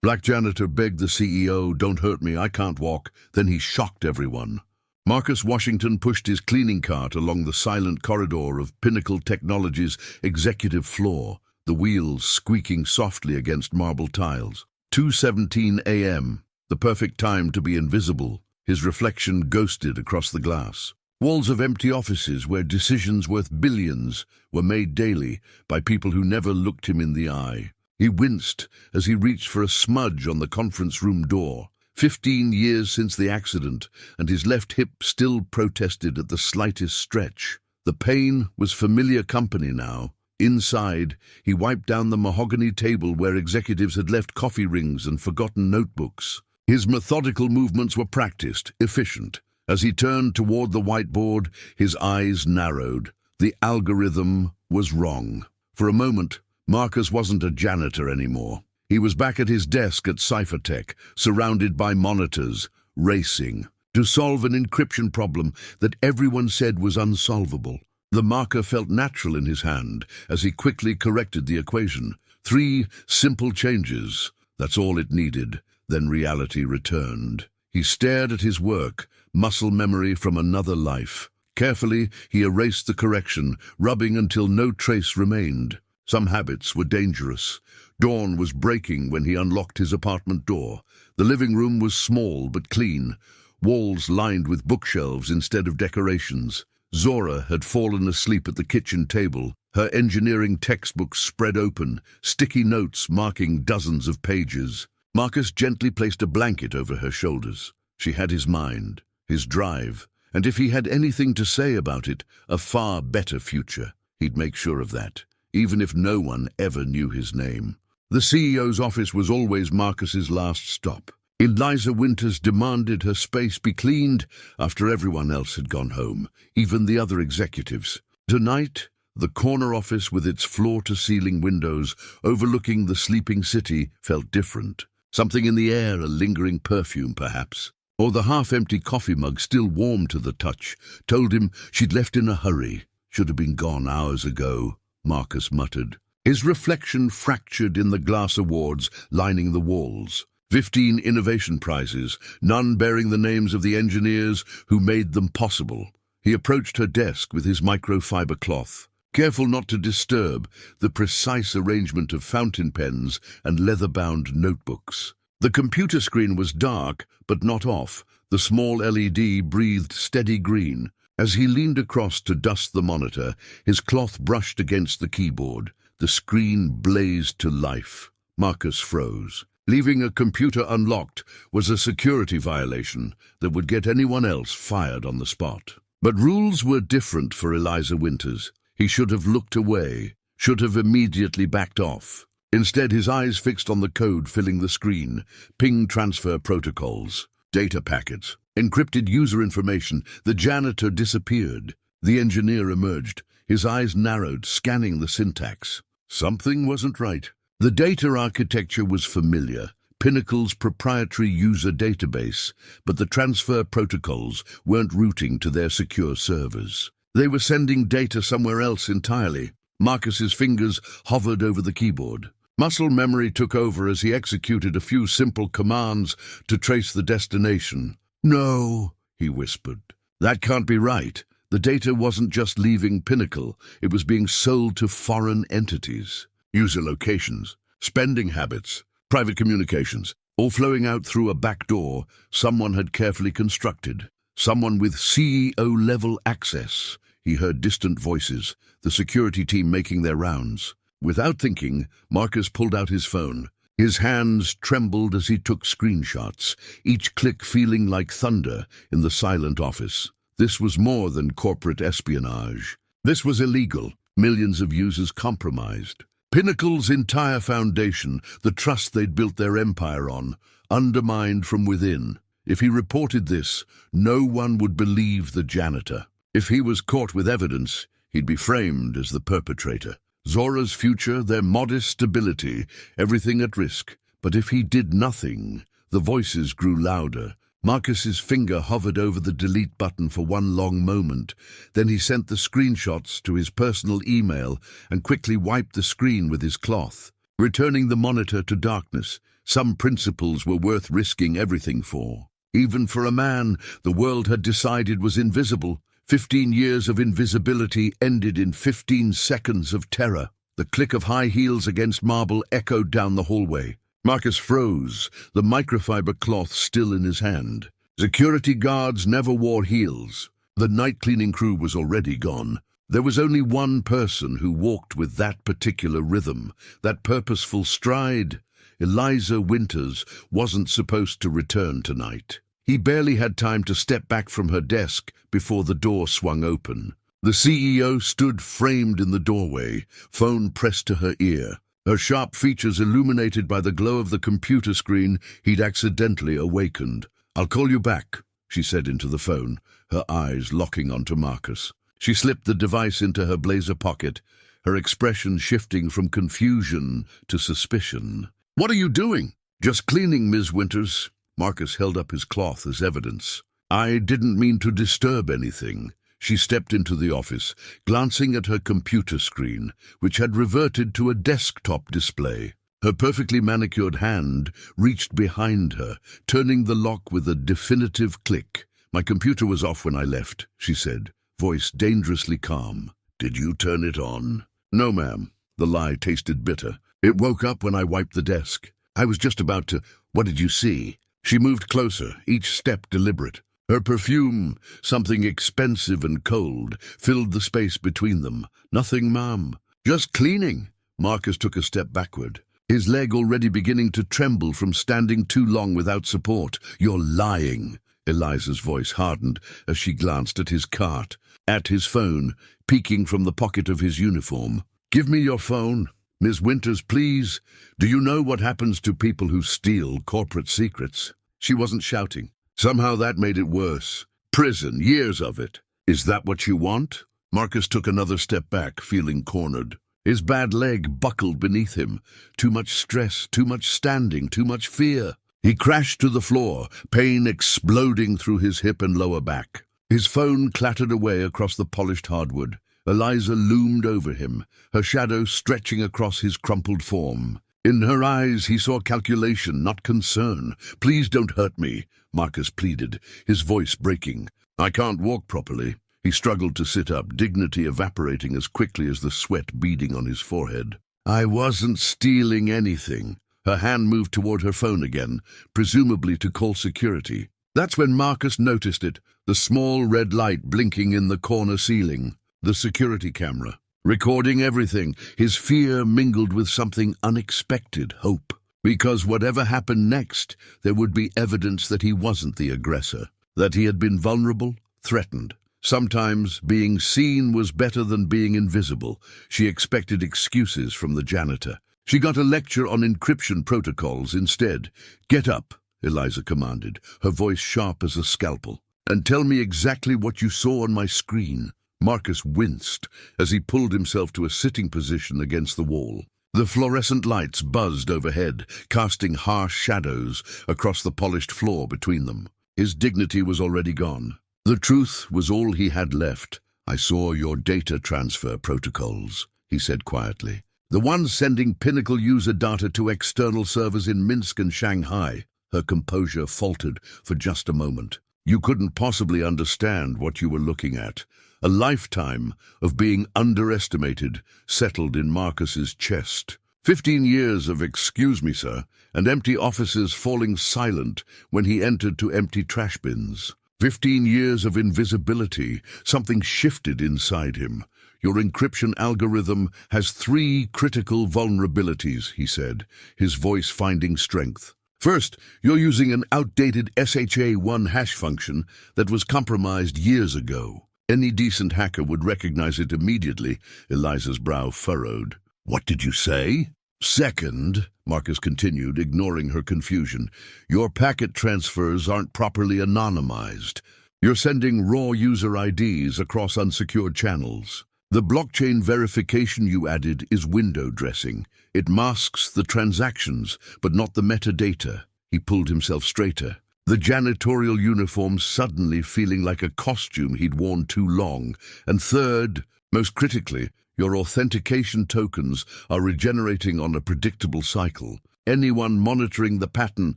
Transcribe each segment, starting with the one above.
Black Janitor begged the CEO, "Don't hurt me, I can't walk." Then he shocked everyone. Marcus Washington pushed his cleaning cart along the silent corridor of Pinnacle Technology's executive floor, the wheels squeaking softly against marble tiles. 2:17 a.m., the perfect time to be invisible. His reflection ghosted across the glass. Walls of empty offices where decisions worth billions were made daily by people who never looked him in the eye. He winced as he reached for a smudge on the conference room door. 15 years since the accident, and his left hip still protested at the slightest stretch. The pain was familiar company now. Inside, he wiped down the mahogany table where executives had left coffee rings and forgotten notebooks. His methodical movements were practiced, efficient. As he turned toward the whiteboard, his eyes narrowed. The algorithm was wrong. For a moment, Marcus wasn't a janitor anymore. He was back at his desk at Cyphertech, surrounded by monitors, racing, to solve an encryption problem that everyone said was unsolvable. The marker felt natural in his hand as he quickly corrected the equation. 3 simple changes. That's all it needed. Then reality returned. He stared at his work, muscle memory from another life. Carefully, he erased the correction, rubbing until no trace remained. Some habits were dangerous. Dawn was breaking when he unlocked his apartment door. The living room was small but clean, walls lined with bookshelves instead of decorations. Zora had fallen asleep at the kitchen table, her engineering textbooks spread open, sticky notes marking dozens of pages. Marcus gently placed a blanket over her shoulders. She had his mind, his drive, and if he had anything to say about it, a far better future. He'd make sure of that, even if no one ever knew his name. The CEO's office was always Marcus's last stop. Eliza Winters demanded her space be cleaned after everyone else had gone home, even the other executives. Tonight, the corner office with its floor-to-ceiling windows overlooking the sleeping city felt different. Something in the air, a lingering perfume perhaps, or the half-empty coffee mug still warm to the touch, told him she'd left in a hurry. "Should have been gone hours ago," Marcus muttered. His reflection fractured in the glass awards lining the walls. 15 innovation prizes, none bearing the names of the engineers who made them possible. He approached her desk with his microfiber cloth, careful not to disturb the precise arrangement of fountain pens and leather-bound notebooks. The computer screen was dark, but not off. The small LED breathed steady green. As he leaned across to dust the monitor, his cloth brushed against the keyboard. The screen blazed to life. Marcus froze. Leaving a computer unlocked was a security violation that would get anyone else fired on the spot. But rules were different for Eliza Winters. He should have looked away, should have immediately backed off. Instead, his eyes fixed on the code filling the screen, ping transfer protocols, data packets, encrypted user information. The janitor disappeared. The engineer emerged, his eyes narrowed, scanning the syntax. Something wasn't right. The data architecture was familiar, Pinnacle's proprietary user database, but the transfer protocols weren't routing to their secure servers. They were sending data somewhere else entirely. Marcus's fingers hovered over the keyboard. Muscle memory took over as he executed a few simple commands to trace the destination. "No," he whispered. "That can't be right. The data wasn't just leaving Pinnacle, it was being sold to foreign entities. User locations, spending habits, private communications, all flowing out through a back door someone had carefully constructed. Someone with CEO-level access." He heard distant voices, the security team making their rounds. Without thinking, Marcus pulled out his phone. His hands trembled as he took screenshots, each click feeling like thunder in the silent office. This was more than corporate espionage. This was illegal, millions of users compromised. Pinnacle's entire foundation, the trust they'd built their empire on, undermined from within. If he reported this, no one would believe the janitor. If he was caught with evidence, he'd be framed as the perpetrator. Zora's future, their modest stability, everything at risk. But if he did nothing, the voices grew louder. Marcus's finger hovered over the delete button for one long moment. Then he sent the screenshots to his personal email and quickly wiped the screen with his cloth. Returning the monitor to darkness, Some principles were worth risking everything for. Even for a man the world had decided was invisible. 15 years of invisibility ended in 15 seconds of terror. The click of high heels against marble echoed down the hallway. Marcus froze, the microfiber cloth still in his hand. Security guards never wore heels. The night cleaning crew was already gone. There was only one person who walked with that particular rhythm, that purposeful stride. Eliza Winters wasn't supposed to return tonight. He barely had time to step back from her desk before the door swung open. The CEO stood framed in the doorway, phone pressed to her ear. Her sharp features illuminated by the glow of the computer screen he'd accidentally awakened. "I'll call you back," she said into the phone, her eyes locking onto Marcus. She slipped the device into her blazer pocket, her expression shifting from confusion to suspicion. "What are you doing?" "Just cleaning, Ms. Winters." Marcus held up his cloth as evidence. "I didn't mean to disturb anything." She stepped into the office, glancing at her computer screen, which had reverted to a desktop display. Her perfectly manicured hand reached behind her, turning the lock with a definitive click. "My computer was off when I left," she said, voice dangerously calm. "Did you turn it on?" "No, ma'am." The lie tasted bitter. "It woke up when I wiped the desk. I was just about to—" "What did you see?" She moved closer, each step deliberate. Her perfume, something expensive and cold, filled the space between them. "Nothing, ma'am. Just cleaning." Marcus took a step backward, his leg already beginning to tremble from standing too long without support. "You're lying." Eliza's voice hardened as she glanced at his cart, at his phone, peeking from the pocket of his uniform. "Give me your phone. Ms. Winters, please. Do you know what happens to people who steal corporate secrets?" She wasn't shouting. Somehow that made it worse. "Prison, years of it." "Is that what you want?" Marcus took another step back, feeling cornered. His bad leg buckled beneath him. Too much stress, too much standing, too much fear. He crashed to the floor, pain exploding through his hip and lower back. His phone clattered away across the polished hardwood. Eliza loomed over him, her shadow stretching across his crumpled form. In her eyes he saw calculation, not concern. "Please don't hurt me," Marcus pleaded, his voice breaking. "I can't walk properly." He struggled to sit up, dignity evaporating as quickly as the sweat beading on his forehead. "I wasn't stealing anything." Her hand moved toward her phone again, presumably to call security. That's when Marcus noticed it, the small red light blinking in the corner ceiling. The security camera. Recording everything, his fear mingled with something unexpected, hope. Because whatever happened next, there would be evidence that he wasn't the aggressor, that he had been vulnerable, threatened. Sometimes being seen was better than being invisible. She expected excuses from the janitor. She got a lecture on encryption protocols instead. "Get up," Eliza commanded, her voice sharp as a scalpel, "and tell me exactly what you saw on my screen." Marcus winced as he pulled himself to a sitting position against the wall. The fluorescent lights buzzed overhead, casting harsh shadows across the polished floor between them. His dignity was already gone. The truth was all he had left. "I saw your data transfer protocols," he said quietly. "The ones sending Pinnacle user data to external servers in Minsk and Shanghai." Her composure faltered for just a moment. "You couldn't possibly understand what you were looking at." A lifetime of being underestimated settled in Marcus's chest. 15 years of "excuse me, sir," and empty offices falling silent when he entered to empty trash bins. 15 years of invisibility. Something shifted inside him. "Your encryption algorithm has 3 critical vulnerabilities," he said, his voice finding strength. "First, you're using an outdated SHA-1 hash function that was compromised years ago. Any decent hacker would recognize it immediately." Eliza's brow furrowed. "What did you say?" "Second," Marcus continued, ignoring her confusion, "your packet transfers aren't properly anonymized. You're sending raw user IDs across unsecured channels. The blockchain verification you added is window dressing. It masks the transactions, but not the metadata." He pulled himself straighter, the janitorial uniform suddenly feeling like a costume he'd worn too long. "And third, most critically, your authentication tokens are regenerating on a predictable cycle. Anyone monitoring the pattern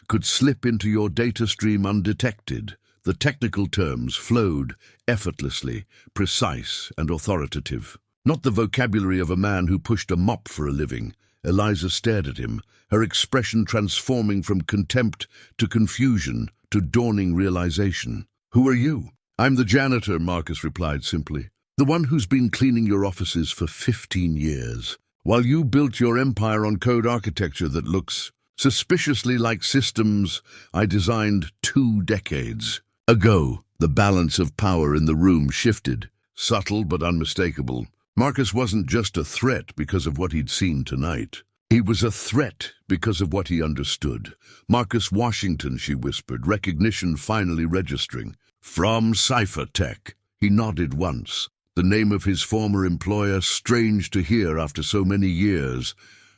could slip into your data stream undetected. The technical terms flowed effortlessly, precise and authoritative. Not the vocabulary of a man who pushed a mop for a living. Eliza stared at him, her expression transforming from contempt to confusion to dawning realization. "Who are you?" "I'm the janitor," Marcus replied simply. "The one who's been cleaning your offices for 15 years. While you built your empire on code architecture that looks suspiciously like systems I designed 2 decades ago." The balance of power in the room shifted, subtle but unmistakable. Marcus wasn't just a threat because of what he'd seen tonight. He was a threat because of what he understood. "Marcus Washington," she whispered, recognition finally registering. "From Cyphertech." He nodded once. The name of his former employer, strange to hear after so many years.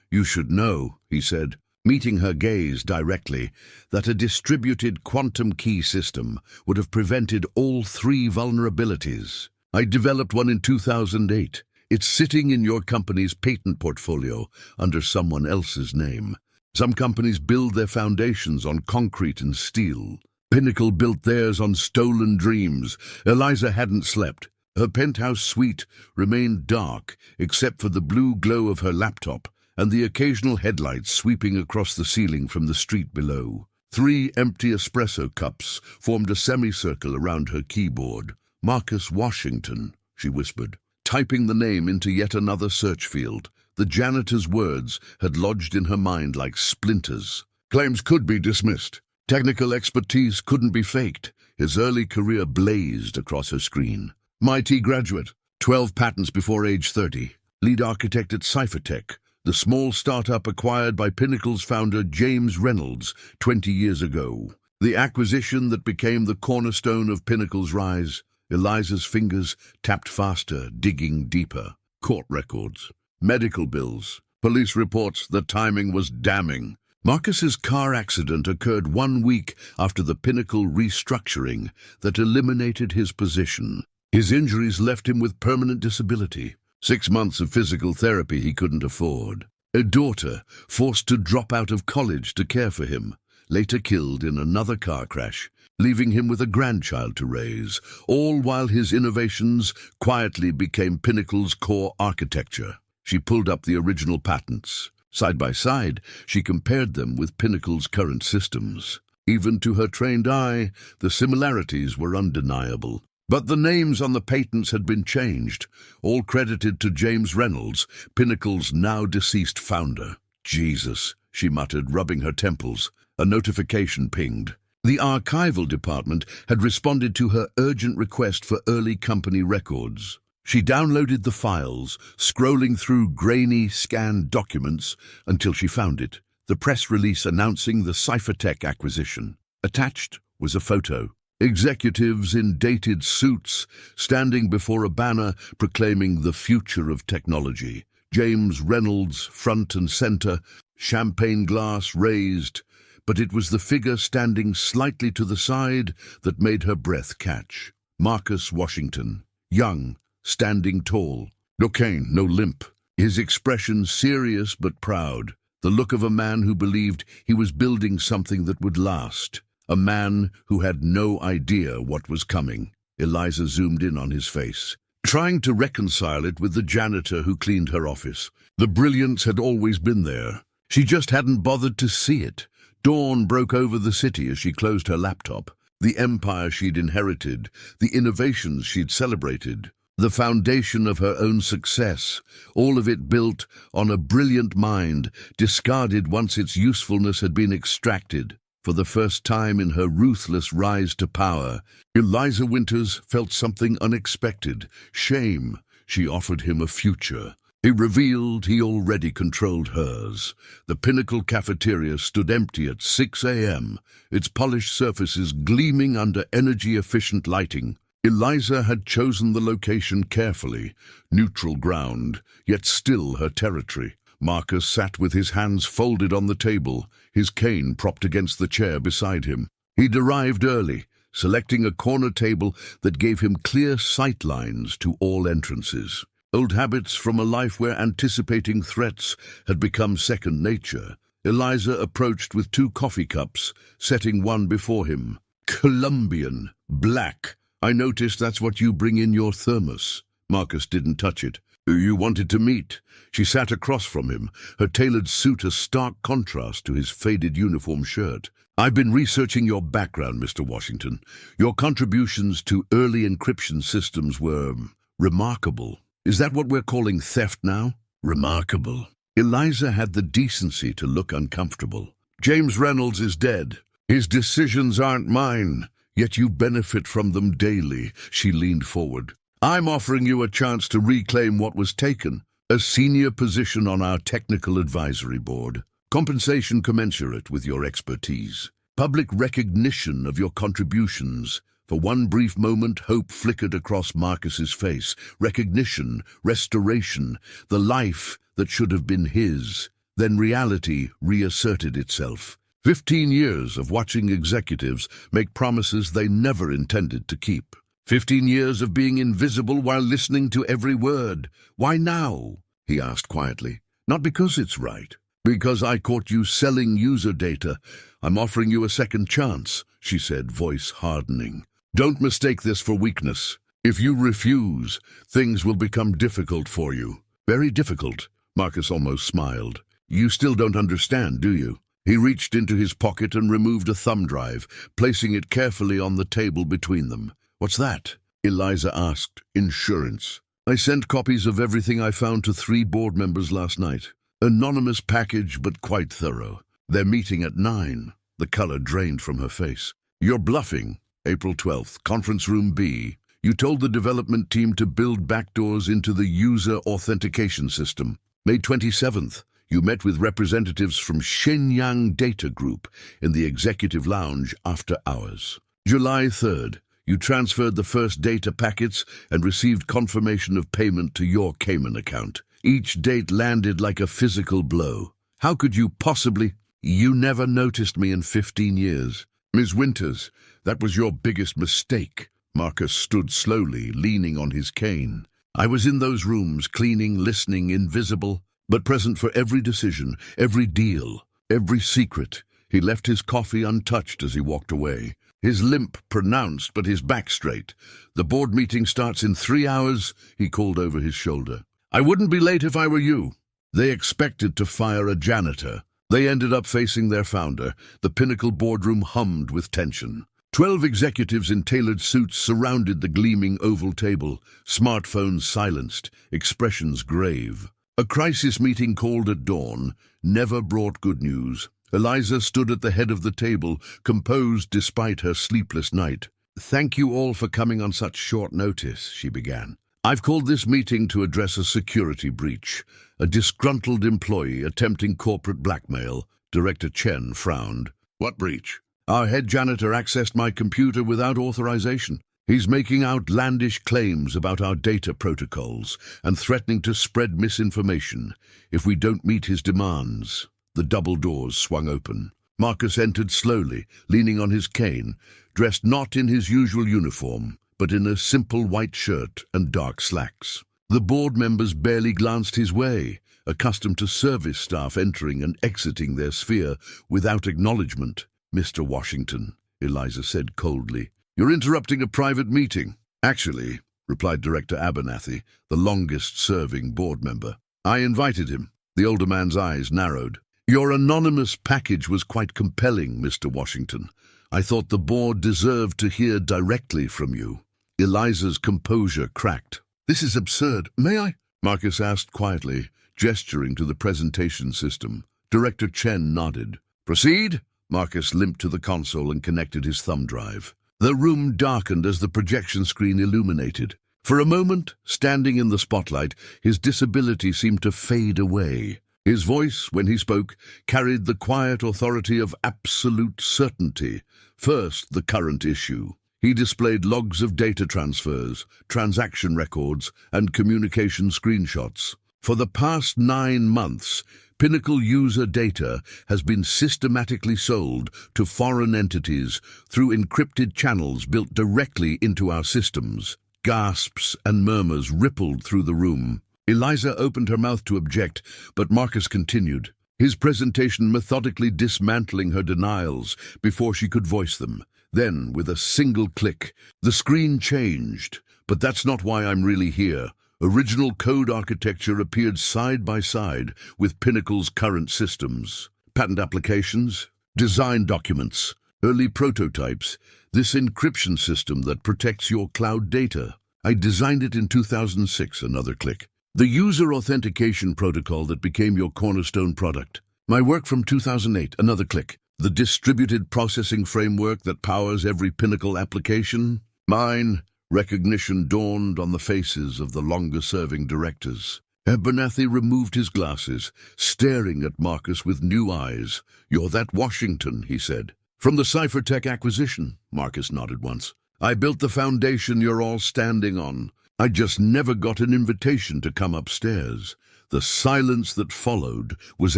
"You should know," he said, meeting her gaze directly, "that a distributed quantum key system would have prevented all 3 vulnerabilities. I developed one in 2008. It's sitting in your company's patent portfolio under someone else's name. Some companies build their foundations on concrete and steel. Pinnacle built theirs on stolen dreams." Eliza hadn't slept. Her penthouse suite remained dark, except for the blue glow of her laptop and the occasional headlights sweeping across the ceiling from the street below. 3 empty espresso cups formed a semicircle around her keyboard. "Marcus Washington," she whispered, typing the name into yet another search field. The janitor's words had lodged in her mind like splinters. Claims could be dismissed. Technical expertise couldn't be faked. His early career blazed across her screen. MIT graduate, 12 patents before age 30. Lead architect at Cyphertech, the small startup acquired by Pinnacle's founder James Reynolds 20 years ago. The acquisition that became the cornerstone of Pinnacle's rise. Eliza's fingers tapped faster, digging deeper. Court records, medical bills, police reports. The timing was damning. Marcus's car accident occurred 1 week after the Pinnacle restructuring that eliminated his position. His injuries left him with permanent disability. 6 months of physical therapy he couldn't afford. A daughter forced to drop out of college to care for him, later killed in another car crash, leaving him with a grandchild to raise, all while his innovations quietly became Pinnacle's core architecture. She pulled up the original patents. Side by side, she compared them with Pinnacle's current systems. Even to her trained eye, the similarities were undeniable. But the names on the patents had been changed, all credited to James Reynolds, Pinnacle's now-deceased founder. "Jesus," she muttered, rubbing her temples. A notification pinged. The archival department had responded to her urgent request for early company records. She downloaded the files, scrolling through grainy, scanned documents until she found it. The press release announcing the Cyphertech acquisition. Attached was a photo. Executives in dated suits standing before a banner proclaiming the future of technology. James Reynolds front and center, champagne glass raised, but it was the figure standing slightly to the side that made her breath catch. Marcus Washington, young, standing tall, no cane, no limp, his expression serious but proud, the look of a man who believed he was building something that would last. A man who had no idea what was coming. Eliza zoomed in on his face, trying to reconcile it with the janitor who cleaned her office. The brilliance had always been there. She just hadn't bothered to see it. Dawn broke over the city as she closed her laptop. The empire she'd inherited, the innovations she'd celebrated, the foundation of her own success, all of it built on a brilliant mind, discarded once its usefulness had been extracted. For the first time in her ruthless rise to power, Eliza Winters felt something unexpected. Shame. She offered him a future. He revealed he already controlled hers. The Pinnacle cafeteria stood empty at 6 a.m., its polished surfaces gleaming under energy-efficient lighting. Eliza had chosen the location carefully, neutral ground, yet still her territory. Marcus sat with his hands folded on the table, his cane propped against the chair beside him. He'd arrived early, selecting a corner table that gave him clear sight lines to all entrances. Old habits from a life where anticipating threats had become second nature. Eliza approached with 2 coffee cups, setting one before him. Colombian, black. I noticed that's what you bring in your thermos. Marcus didn't touch it. You wanted to meet. She sat across from him, her tailored suit a stark contrast to his faded uniform shirt. I've been researching your background, Mr. Washington. Your contributions to early encryption systems were remarkable. Is that what we're calling theft now? Remarkable. Eliza had the decency to look uncomfortable. James Reynolds is dead. His decisions aren't mine, yet you benefit from them daily. She leaned forward. I'm offering you a chance to reclaim what was taken, a senior position on our technical advisory board, compensation commensurate with your expertise, public recognition of your contributions. For one brief moment, hope flickered across Marcus's face. Recognition, restoration, the life that should have been his. Then reality reasserted itself. 15 years of watching executives make promises they never intended to keep. 15 years of being invisible while listening to every word. Why now? He asked quietly. Not because it's right. Because I caught you selling user data. I'm offering you a second chance, she said, voice hardening. Don't mistake this for weakness. If you refuse, things will become difficult for you. Very difficult, Marcus almost smiled. You still don't understand, do you? He reached into his pocket and removed a thumb drive, placing it carefully on the table between them. What's that? Eliza asked. Insurance. I sent copies of everything I found to 3 board members last night. Anonymous package, but quite thorough. They're meeting at 9. The color drained from her face. You're bluffing. April 12th, conference room B. You told the development team to build backdoors into the user authentication system. May 27th, you met with representatives from Shenyang Data Group in the executive lounge after hours. July 3rd, you transferred the first data packets and received confirmation of payment to your Cayman account. Each date landed like a physical blow. How could you possibly? You never noticed me in 15 years. Ms. Winters, that was your biggest mistake. Marcus stood slowly, leaning on his cane. I was in those rooms, cleaning, listening, invisible, but present for every decision, every deal, every secret. He left his coffee untouched as he walked away. His limp pronounced, but his back straight. The board meeting starts in 3 hours, he called over his shoulder. I wouldn't be late if I were you. They expected to fire a janitor. They ended up facing their founder. The Pinnacle boardroom hummed with tension. 12 executives in tailored suits surrounded the gleaming oval table, smartphones silenced, expressions grave. A crisis meeting called at dawn never brought good news. Eliza stood at the head of the table, composed despite her sleepless night. Thank you all for coming on such short notice, she began. I've called this meeting to address a security breach. A disgruntled employee attempting corporate blackmail. Director Chen frowned. What breach? Our head janitor accessed my computer without authorization. He's making outlandish claims about our data protocols and threatening to spread misinformation if we don't meet his demands. The double doors swung open. Marcus entered slowly, leaning on his cane, dressed not in his usual uniform, but in a simple white shirt and dark slacks. The board members barely glanced his way, accustomed to service staff entering and exiting their sphere without acknowledgement. Mr. Washington, Eliza said coldly, you're interrupting a private meeting. Actually, replied Director Abernathy, the longest-serving board member. I invited him. The older man's eyes narrowed. Your anonymous package was quite compelling, Mr. Washington. I thought the board deserved to hear directly from you. Eliza's composure cracked. This is absurd. May I? Marcus asked quietly, gesturing to the presentation system. Director Chen nodded. Proceed? Marcus limped to the console and connected his thumb drive. The room darkened as the projection screen illuminated. For a moment, standing in the spotlight, his disability seemed to fade away. His voice, when he spoke, carried the quiet authority of absolute certainty. First, the current issue. He displayed logs of data transfers, transaction records, and communication screenshots. For the past 9 months, Pinnacle user data has been systematically sold to foreign entities through encrypted channels built directly into our systems. Gasps and murmurs rippled through the room. Eliza opened her mouth to object, but Marcus continued. his presentation methodically dismantling her denials before she could voice them. Then, with a single click, the screen changed. But that's not why I'm really here. Original code architecture appeared side by side with Pinnacle's current systems. Patent applications, design documents, early prototypes, this encryption system that protects your cloud data. I designed it in 2006, another click. The user authentication protocol that became your cornerstone product. My work from 2008, another click. The distributed processing framework that powers every Pinnacle application. Mine. Recognition dawned on the faces of the longer-serving directors. Abernathy removed his glasses, staring at Marcus with new eyes. "You're that Washington," he said. "From the Cyphertech acquisition," Marcus nodded once. "I built the foundation you're all standing on. I just never got an invitation to come upstairs." The silence that followed was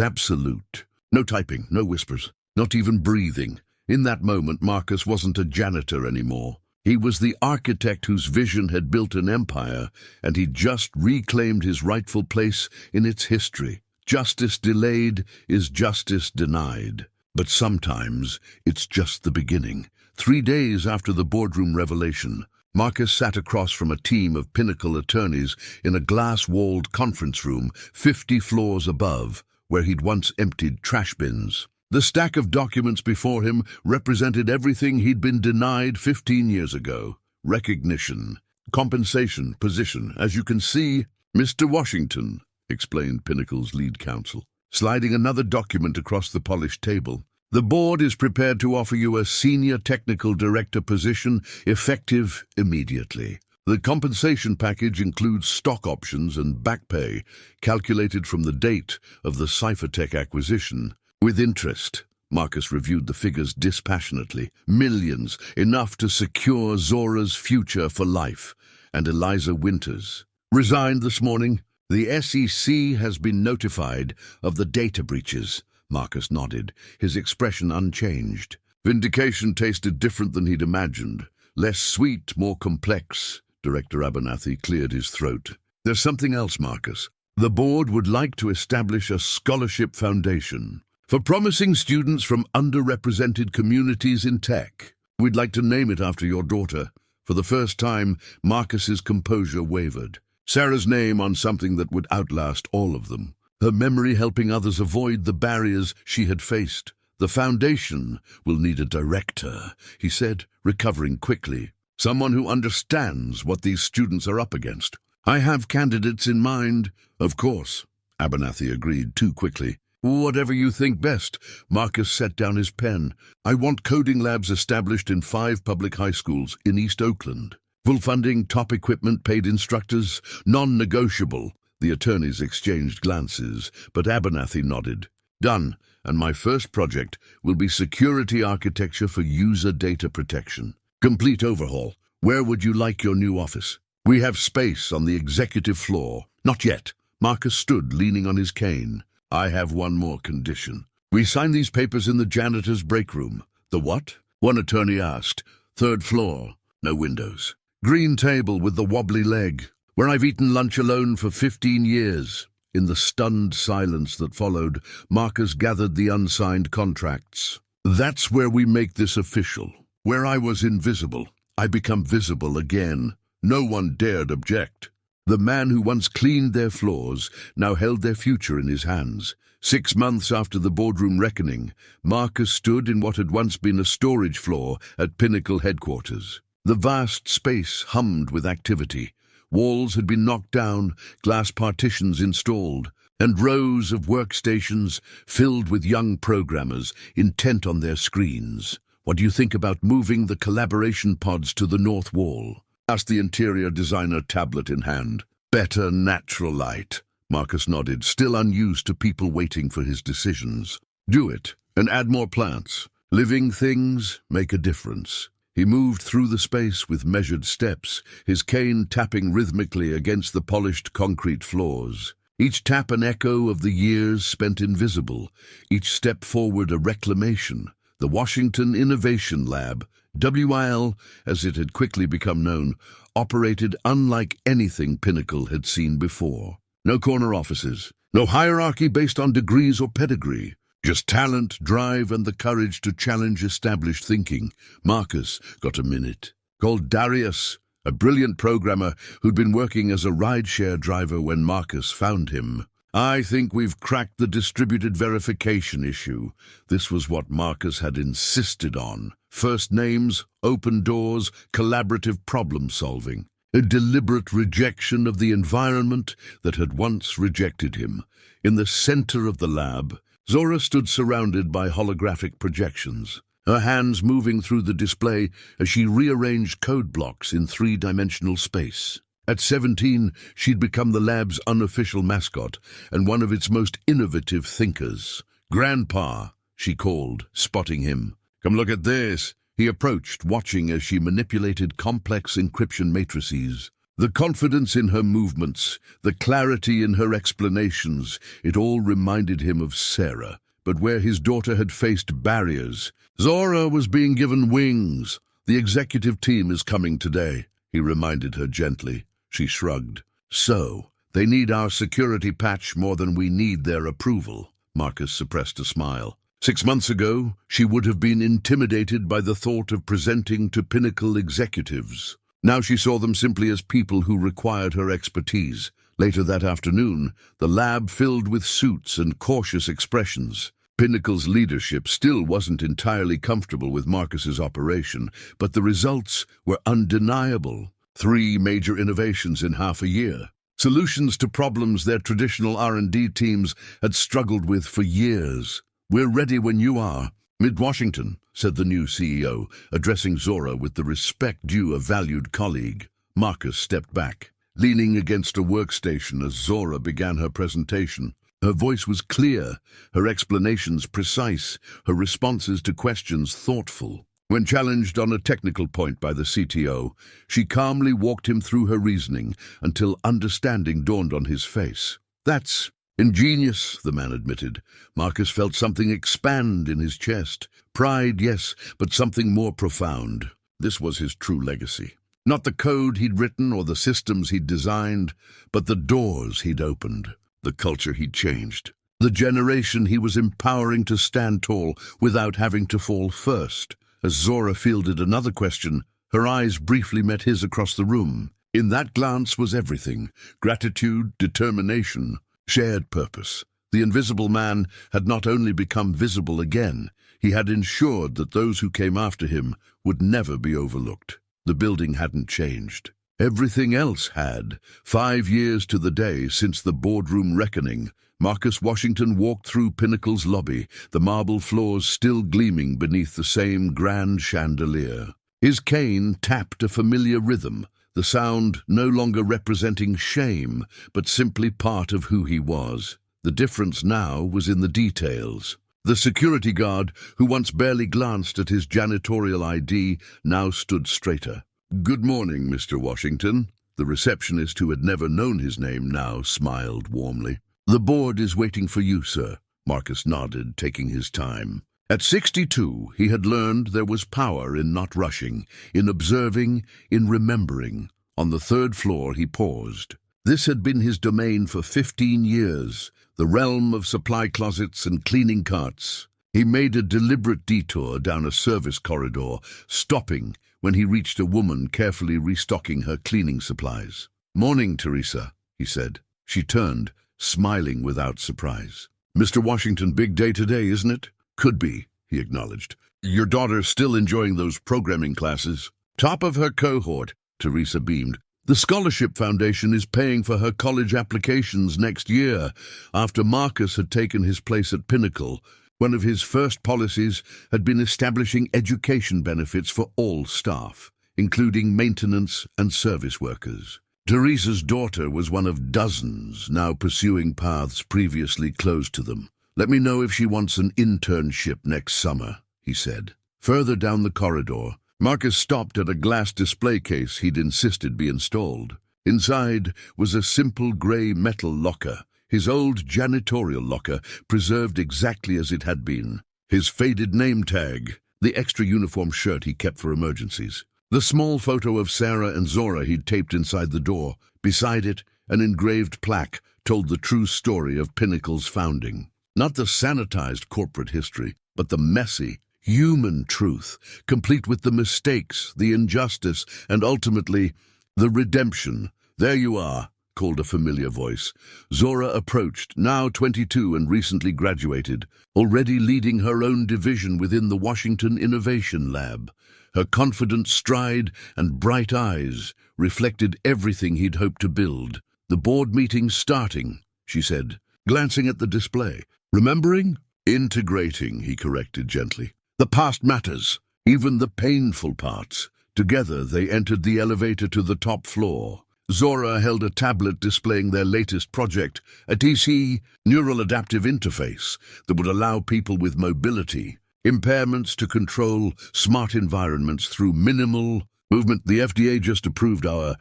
absolute. No typing, no whispers, not even breathing. In that moment, Marcus wasn't a janitor anymore. He was the architect whose vision had built an empire, and he just reclaimed his rightful place in its history. Justice delayed is justice denied. But sometimes it's just the beginning. 3 days after the boardroom revelation, Marcus sat across from a team of Pinnacle attorneys in a glass-walled conference room 50 floors above, where he'd once emptied trash bins. The stack of documents before him represented everything he'd been denied 15 years ago. Recognition, compensation, position. "As you can see, Mr. Washington," explained Pinnacle's lead counsel, sliding another document across the polished table. "The board is prepared to offer you a senior technical director position, effective immediately. The compensation package includes stock options and back pay, calculated from the date of the Cyphertech acquisition. With interest." Marcus reviewed the figures dispassionately. "Millions, enough to secure Zora's future for life. And Eliza Winters resigned this morning. The SEC has been notified of the data breaches." Marcus nodded, his expression unchanged. Vindication tasted different than he'd imagined. Less sweet, more complex. Director Abernathy cleared his throat. "There's something else, Marcus. The board would like to establish a scholarship foundation for promising students from underrepresented communities in tech. We'd like to name it after your daughter." For the first time, Marcus's composure wavered. Sarah's name on something that would outlast all of them. Her memory helping others avoid the barriers she had faced. "The foundation will need a director," he said, recovering quickly. "Someone who understands what these students are up against." "I have candidates in mind." "Of course," Abernathy agreed too quickly. "Whatever you think best." Marcus set down his pen. "I want coding labs established in 5 public high schools in East Oakland. Full funding, top equipment, paid instructors, non-negotiable." The attorneys exchanged glances, but Abernathy nodded. "Done, and my first project will be security architecture for user data protection. Complete overhaul. Where would you like your new office?" "We have space on the executive floor." "Not yet." Marcus stood, leaning on his cane. "I have one more condition. We sign these papers in the janitor's break room." "The what?" one attorney asked. "3rd floor. No windows. Green table with the wobbly leg. Where I've eaten lunch alone for 15 years. In the stunned silence that followed, Marcus gathered the unsigned contracts. "That's where we make this official. Where I was invisible, I become visible again. No one dared object." The man who once cleaned their floors now held their future in his hands. 6 months after the boardroom reckoning, Marcus stood in what had once been a storage floor at Pinnacle headquarters. The vast space hummed with activity. Walls had been knocked down, glass partitions installed, and rows of workstations filled with young programmers intent on their screens. "What do you think about moving the collaboration pods to the north wall?" asked the interior designer, tablet in hand. "Better natural light." Marcus nodded, still unused to people waiting for his decisions. "Do it, and add more plants. Living things make a difference." He moved through the space with measured steps, his cane tapping rhythmically against the polished concrete floors. Each tap an echo of the years spent invisible, each step forward a reclamation. The Washington Innovation Lab, WIL, as it had quickly become known, operated unlike anything Pinnacle had seen before. No corner offices, No hierarchy based on degrees or pedigree. Just talent, drive, and the courage to challenge established thinking. Marcus got a minute. Called Darius, a brilliant programmer who'd been working as a rideshare driver when Marcus found him. I think we've cracked the distributed verification issue. This was what Marcus had insisted on. First names, open doors, collaborative problem solving. A deliberate rejection of the environment that had once rejected him. In the center of the lab, Zora stood surrounded by holographic projections, her hands moving through the display as she rearranged code blocks in three-dimensional space. At 17, she'd become the lab's unofficial mascot and one of its most innovative thinkers. Grandpa, she called, spotting him. Come look at this. He approached, watching as she manipulated complex encryption matrices. The confidence in her movements, the clarity in her explanations, it all reminded him of Sarah. But where his daughter had faced barriers, Zora was being given wings. The executive team is coming today, he reminded her gently. She shrugged. So, they need our security patch more than we need their approval. Marcus suppressed a smile. 6 months ago, she would have been intimidated by the thought of presenting to Pinnacle executives. Now she saw them simply as people who required her expertise. Later that afternoon, the lab filled with suits and cautious expressions. Pinnacle's leadership still wasn't entirely comfortable with Marcus's operation, but the results were undeniable. 3 major innovations in half a year. Solutions to problems their traditional R&D teams had struggled with for years. We're ready when you are. Mid-Washington, said the new CEO, addressing Zora with the respect due a valued colleague. Marcus stepped back, leaning against a workstation as Zora began her presentation. Her voice was clear, her explanations precise, her responses to questions thoughtful. When challenged on a technical point by the CTO, she calmly walked him through her reasoning until understanding dawned on his face. That's ingenious, the man admitted. Marcus felt something expand in his chest. Pride, yes, but something more profound. This was his true legacy. Not the code he'd written or the systems he'd designed, but the doors he'd opened, the culture he'd changed, the generation he was empowering to stand tall without having to fall first. As Zora fielded another question, her eyes briefly met his across the room. In that glance was everything: gratitude, determination, shared purpose. The invisible man had not only become visible again, he had ensured that those who came after him would never be overlooked. The building hadn't changed. Everything else had. 5 years to the day since the boardroom reckoning, Marcus Washington walked through Pinnacle's lobby, the marble floors still gleaming beneath the same grand chandelier. His cane tapped a familiar rhythm, the sound no longer representing shame, but simply part of who he was. The difference now was in the details. The security guard, who once barely glanced at his janitorial ID, now stood straighter. "Good morning, Mr. Washington." The receptionist, who had never known his name, now smiled warmly. "The board is waiting for you, sir." Marcus nodded, taking his time. At 62, he had learned there was power in not rushing, in observing, in remembering. On the 3rd floor, he paused. This had been his domain for 15 years, the realm of supply closets and cleaning carts. He made a deliberate detour down a service corridor, stopping when he reached a woman carefully restocking her cleaning supplies. "Morning, Teresa," he said. She turned, smiling without surprise. "Mr. Washington, big day today, isn't it?" "Could be," he acknowledged. "Your daughter's still enjoying those programming classes?" "Top of her cohort," Teresa beamed. "The Scholarship Foundation is paying for her college applications next year." After Marcus had taken his place at Pinnacle, one of his first policies had been establishing education benefits for all staff, including maintenance and service workers. Teresa's daughter was one of dozens now pursuing paths previously closed to them. "Let me know if she wants an internship next summer," he said. Further down the corridor, Marcus stopped at a glass display case he'd insisted be installed. Inside was a simple grey metal locker, his old janitorial locker, preserved exactly as it had been. His faded name tag, the extra uniform shirt he kept for emergencies. The small photo of Sarah and Zora he'd taped inside the door. Beside it, an engraved plaque, told the true story of Pinnacle's founding. Not the sanitized corporate history, but the messy, human truth, complete with the mistakes, the injustice, and ultimately, the redemption. "There you are," called a familiar voice. Zora approached, now 22 and recently graduated, already leading her own division within the Washington Innovation Lab. Her confident stride and bright eyes reflected everything he'd hoped to build. "The board meeting's starting," she said, glancing at the display. "Remembering?" "Integrating," he corrected gently. "The past matters, even the painful parts." Together they entered the elevator to the top floor. Zora held a tablet displaying their latest project, a TC neural adaptive interface that would allow people with mobility impairments to control smart environments through minimal movement. "The FDA just approved our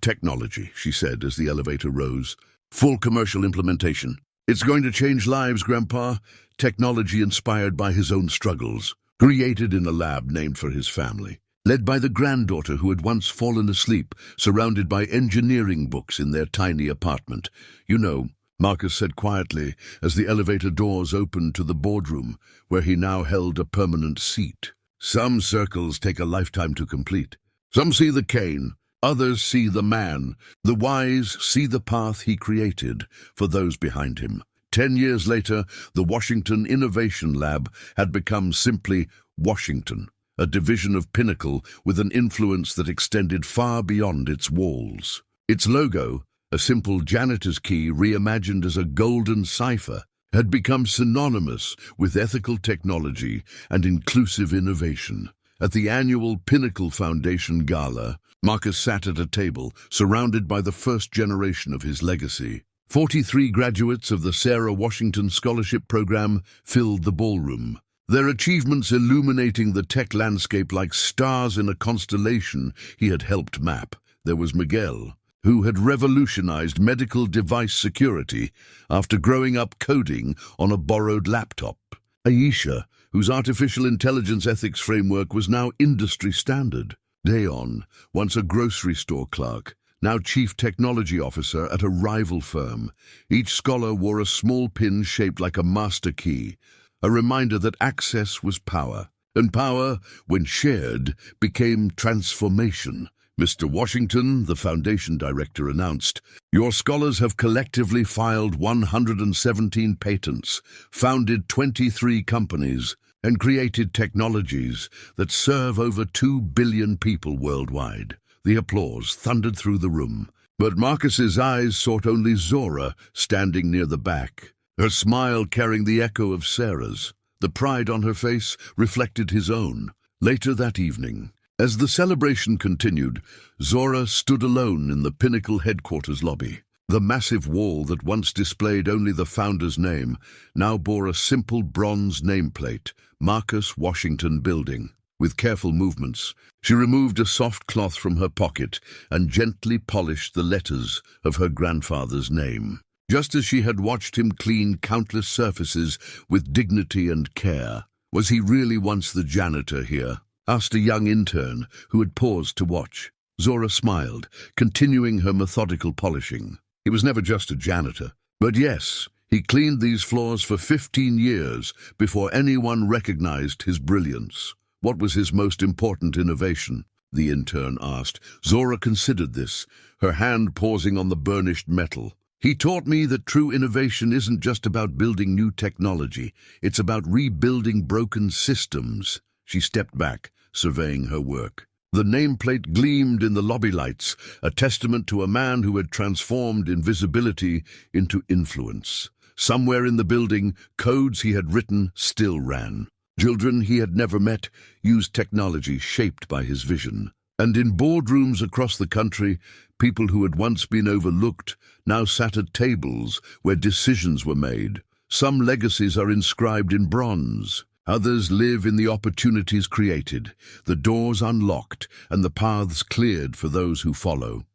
technology," she said as the elevator rose. "Full commercial implementation. It's going to change lives, Grandpa." Technology inspired by his own struggles, created in a lab named for his family. Led by the granddaughter who had once fallen asleep, surrounded by engineering books in their tiny apartment. "You know," Marcus said quietly as the elevator doors opened to the boardroom, where he now held a permanent seat. "Some circles take a lifetime to complete. Some see the cane, others see the man. The wise see the path he created for those behind him." 10 years later, the Washington Innovation Lab had become simply Washington, a division of Pinnacle with an influence that extended far beyond its walls. Its logo, a simple janitor's key reimagined as a golden cipher, had become synonymous with ethical technology and inclusive innovation. At the annual Pinnacle Foundation Gala, Marcus sat at a table surrounded by the first generation of his legacy. 43 graduates of the Sarah Washington Scholarship Program filled the ballroom, their achievements illuminating the tech landscape like stars in a constellation he had helped map. There was Miguel, who had revolutionized medical device security after growing up coding on a borrowed laptop. Aisha, whose artificial intelligence ethics framework was now industry standard. Dayon, once a grocery store clerk, now chief technology officer at a rival firm. Each scholar wore a small pin shaped like a master key, a reminder that access was power, and power, when shared, became transformation. "Mr. Washington," the foundation director announced, "your scholars have collectively filed 117 patents, founded 23 companies, and created technologies that serve over 2 billion people worldwide." The applause thundered through the room, but Marcus's eyes sought only Zora, standing near the back, her smile carrying the echo of Sarah's. The pride on her face reflected his own. Later that evening, as the celebration continued, Zora stood alone in the Pinnacle headquarters lobby. The massive wall that once displayed only the founder's name now bore a simple bronze nameplate, Marcus Washington Building. With careful movements, she removed a soft cloth from her pocket and gently polished the letters of her grandfather's name. Just as she had watched him clean countless surfaces with dignity and care. "Was he really once the janitor here?" asked a young intern who had paused to watch. Zora smiled, continuing her methodical polishing. "He was never just a janitor. But yes, he cleaned these floors for 15 years before anyone recognized his brilliance." "What was his most important innovation?" the intern asked. Zora considered this, her hand pausing on the burnished metal. "He taught me that true innovation isn't just about building new technology. It's about rebuilding broken systems." She stepped back, surveying her work. The nameplate gleamed in the lobby lights, a testament to a man who had transformed invisibility into influence. Somewhere in the building, codes he had written still ran. Children he had never met used technology shaped by his vision. And in boardrooms across the country, people who had once been overlooked now sat at tables where decisions were made. Some legacies are inscribed in bronze. Others live in the opportunities created, the doors unlocked, and the paths cleared for those who follow.